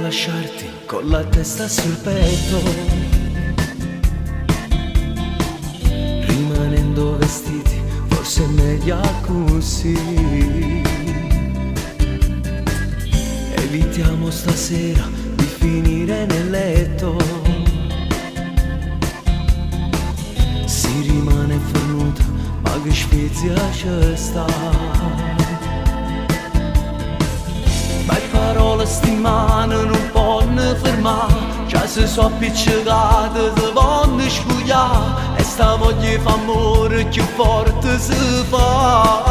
lasciarti con la testa sul petto, rimanendo vestiti, forse è meglio così. Evitiamo stasera di finire nel letto, si rimane fermuta, ma che spezia c'è sta. Ma parole stimane non possono fermare, già se so appiccicate se vanno spugliare, e sta voglia fa amore più forte si fa.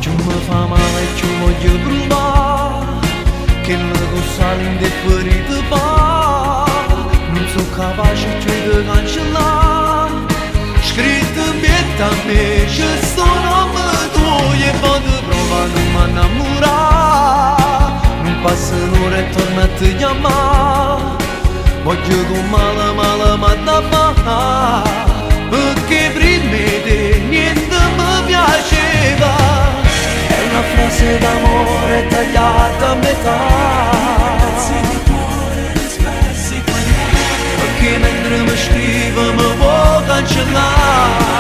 Più mi fa male più voglio provare, che le cose indifferite fa, non sono capace più di cancellare, scritto in bietta a me c'è sto nome tuo e vado prova non mi innamorare, non passa un'ora e torna a ti chiamare, voglio con male male ma da fare, perché prima di te niente mi piaceva, è una frase d'amore tagliata a metà, perché mentre mi scrive mi può cancellare,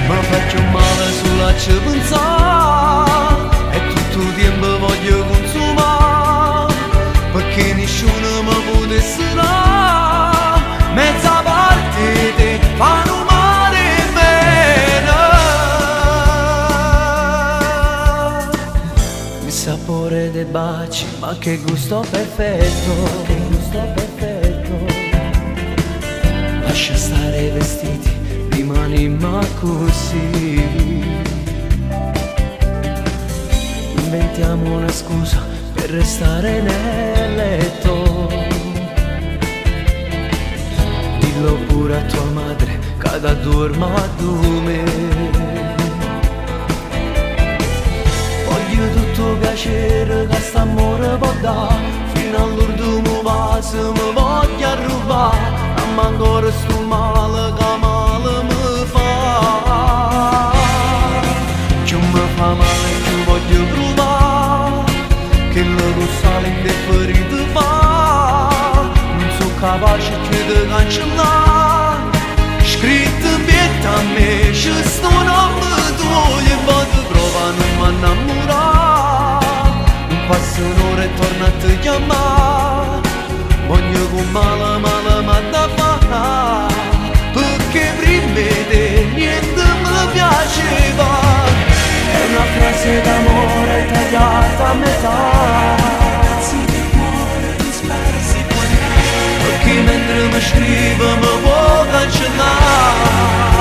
mi faccio male sulla ci pensare, e tutto il tempo voglio consumare, perché nessuno mi può dare, mezza parte te fanno male bene. Il sapore dei baci, ma che gusto perfetto, che gusto perfetto. Lascia stare i vestiti, rimaniamo così. Inventiamo una scusa per restare nel letto, dillo pure a tua madre che dorma con me. Voglio tutto piacere che st'amore può dare, fino all'ultimo vaso mi voglio rubare, ma ancora sto male che male mi fa. Più mi fa male più voglio provare, che le cose indifferite fa, non sono capace più di cancellare, scritto in bietta a me c'è sto nome tuo e vado prova non mi innamorare, non passa un'ora e torna a ti chiamare, voglio con male male ma da fare, perché prima di te niente mi piaceva, è una frase d'amore tagliata a metà, perché mentre mi scrive mi può cancellare,